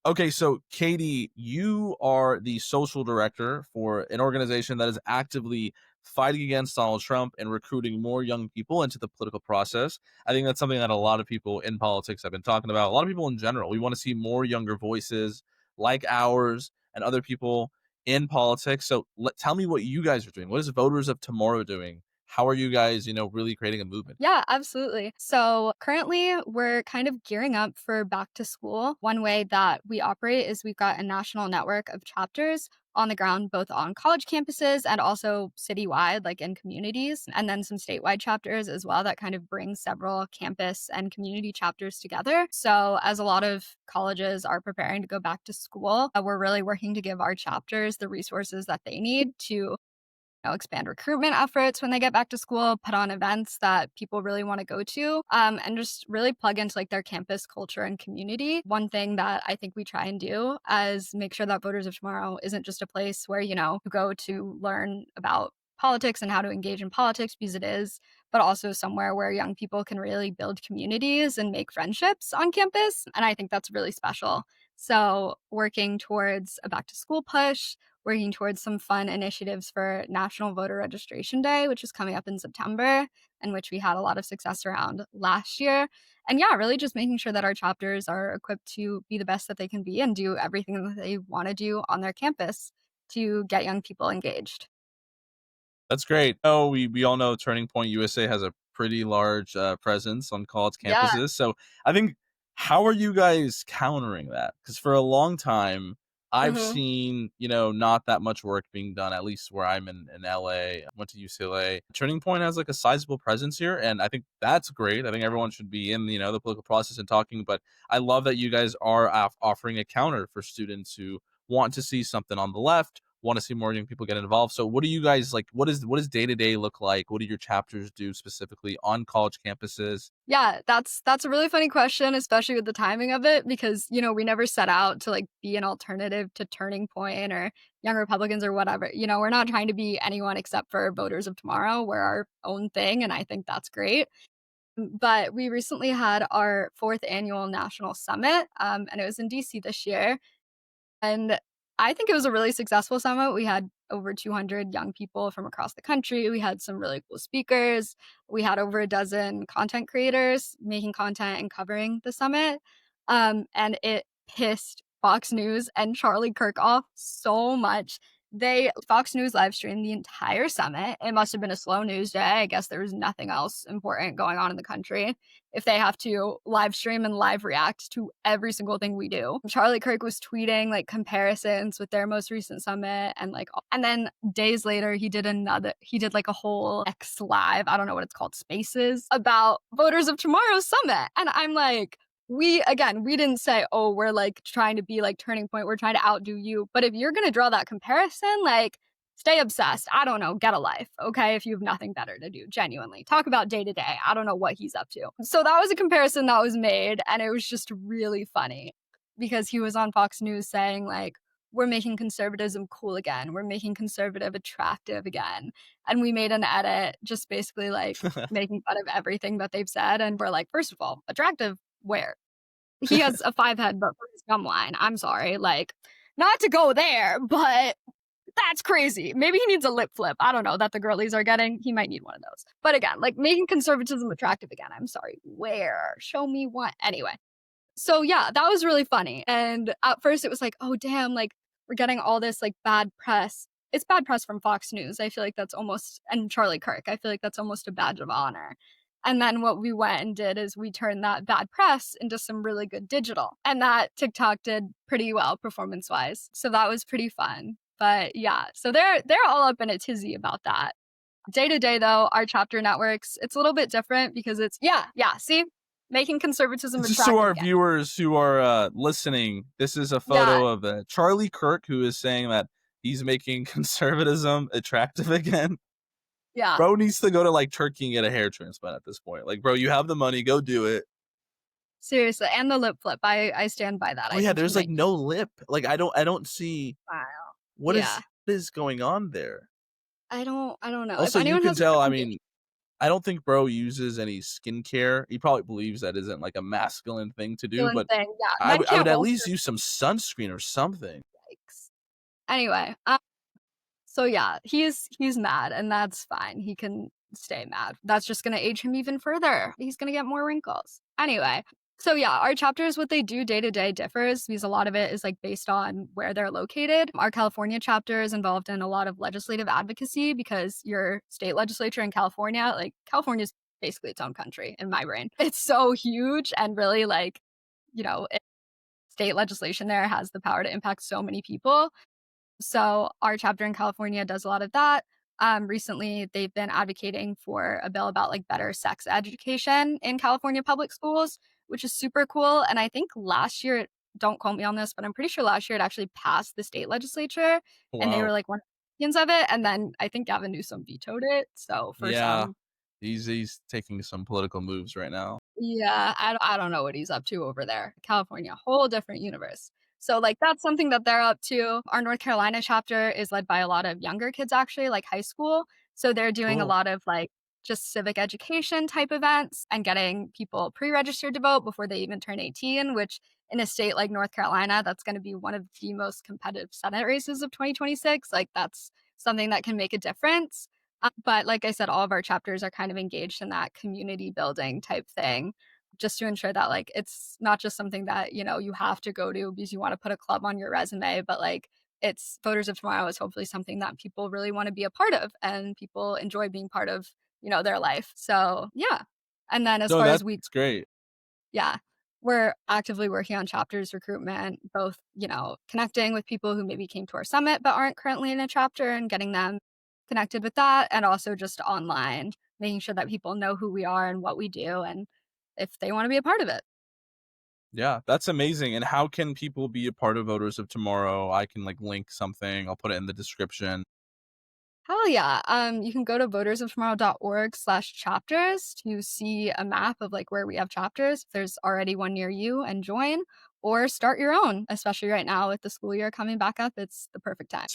Okay, so Katie, you are the social director for an organization that is actively fighting against Donald Trump and recruiting more young people into the political process. I think that's something that a lot of people in politics have been talking about. A lot of people in general. We want to see more younger voices like ours and other people in politics. So tell me what you guys are doing. What is Voters of Tomorrow doing? How are you guys, really creating a movement? Yeah, absolutely. So currently, we're kind of gearing up for back to school. One way that we operate is we've got a national network of chapters on the ground, both on college campuses and also citywide, like in communities, and then some statewide chapters as well that kind of bring several campus and community chapters together. So, as a lot of colleges are preparing to go back to school, we're really working to give our chapters the resources that they need to expand recruitment efforts when they get back to school, put on events that people really want to go to, and just really plug into like their campus culture and community. One thing that I think we try and do is make sure that Voters of Tomorrow isn't just a place where, you go to learn about politics and how to engage in politics because it is, but also somewhere where young people can really build communities and make friendships on campus. And I think that's really special. So, working towards a back to school push, working towards some fun initiatives for National Voter Registration Day, which is coming up in September, and which we had a lot of success around last year. And yeah, really just making sure that our chapters are equipped to be the best that they can be and do everything that they want to do on their campus to get young people engaged. That's great. Oh, we all know Turning Point USA has a pretty large presence on college Yeah. campuses. So I think, how are you guys countering that? Because for a long time, I've Hmm. seen, not that much work being done, at least where I'm in LA. I went to UCLA. Turning Point has like a sizable presence here. And I think that's great. I think everyone should be in, the political process and talking. But I love that you guys are offering a counter for students who want to see something on the left, want to see more young people get involved. So what do you guys like? What does day to day look like? What do your chapters do specifically on college campuses? Yeah, that's a really funny question, especially with the timing of it, because we never set out to like be an alternative to Turning Point or Young Republicans or whatever. We're not trying to be anyone except for Voters of Tomorrow. We're our own thing, and I think that's great. But we recently had our fourth annual national summit, and it was in DC this year. And I think it was a really successful summit. We had over 200 young people from across the country. We had some really cool speakers. We had over a dozen content creators making content and covering the summit. And it pissed Fox News and Charlie Kirk off so much. Fox News live streamed the entire summit. It must have been a slow news day. I guess there was nothing else important going on in the country if they have to live stream and live react to every single thing we do. Charlie Kirk was tweeting like comparisons with their most recent summit and then days later he did like a whole X live, I don't know what it's called, spaces about Voters of Tomorrow's summit. And I'm like, we didn't say, oh, we're like trying to be like Turning Point, we're trying to outdo you. But if you're gonna draw that comparison, like stay obsessed. I don't know. Get a life. Okay. If you have nothing better to do, genuinely talk about day to day. I don't know what he's up to. So that was a comparison that was made. And it was just really funny because he was on Fox News saying, like, we're making conservatism cool again. We're making conservative attractive again. And we made an edit just basically like making fun of everything that they've said. And we're like, first of all, attractive where? He has a five head, but for his gum line. I'm sorry. Like, not to go there, but that's crazy. Maybe he needs a lip flip. I don't know that the girlies are getting. He might need one of those. But again, like making conservatism attractive again. I'm sorry. Where? Show me what. Anyway. So yeah, that was really funny. And at first it was like, oh damn, like we're getting all this like bad press. It's bad press from Fox News. I feel like that's almost and Charlie Kirk. I feel like that's almost a badge of honor. And then what we went and did is we turned that bad press into some really good digital. And that TikTok did pretty well performance wise. So that was pretty fun. But yeah, so they're all up in a tizzy about that. Day to day though, our chapter networks, it's a little bit different because it's yeah, see? Making conservatism Just so attractive our again. viewers who are listening, this is a Yeah, photo of Charlie Kirk, who is saying that he's making conservatism attractive again. yeah. Bro needs to go to like Turkey and get a hair transplant at this point. Like, bro, you have the money, go do it. Seriously, and the lip flip, I stand by that. Oh I yeah, think he there's like might no lip. Like I don't see smile. what Yeah. is going on there. I don't know. If Also, you anyone can has a tell. I recommendation. mean, I don't think bro uses any skincare. He probably believes that isn't, like, a masculine thing to do, Feeling but thing, yeah, I men would I would can't at wash least their use some sunscreen or something. fakes. Anyway, so yeah, he's mad, and that's fine. He can stay mad. That's just gonna age him even further. He's gonna get more wrinkles. Anyway, so yeah, our chapters, what they do day to day differs because a lot of it is like based on where they're located. Our California chapter is involved in a lot of legislative advocacy because your state legislature in California, like California's basically its own country in my brain. It's so huge and really like, state legislation there has the power to impact so many people. So our chapter in California does a lot of that. Recently, they've been advocating for a bill about like better sex education in California public schools, which is super cool. And I think last year, don't quote me on this, but I'm pretty sure last year it actually passed the state legislature, and they were Wow. like one of the champions of it. And then I think Gavin Newsom vetoed it. So for Yeah. some He's taking some political moves right now. yeah, I don't know what he's up to over there. California, whole different universe. So, like, that's something that they're up to. Our North Carolina chapter is led by a lot of younger kids, actually, like high school. So they're doing a Cool. lot of, like, just civic education type events and getting people pre-registered to vote before they even turn 18, which in a state like North Carolina, that's gonna be one of the most competitive Senate races of 2026. Like, that's something that can make a difference. But like I said, all of our chapters are kind of engaged in that community building type thing, just to ensure that like it's not just something that, you have to go to because you want to put a club on your resume, but like it's Voters of Tomorrow is hopefully something that people really want to be a part of and people enjoy being part of, their life. So yeah. And then as No, far as we that's great. yeah. We're actively working on chapters recruitment, both, connecting with people who maybe came to our summit but aren't currently in a chapter and getting them connected with that, and also just online, making sure that people know who we are and what we do and if they want to be a part of it. Yeah, that's amazing, and how can people be a part of Voters of Tomorrow? I can, like, link something, I'll put it in the description. Hell yeah. You can go to votersoftomorrow.org/chapters to see a map of like where we have chapters, if there's already one near you, and join or start your own, especially right now with the school year coming back up. It's the perfect time.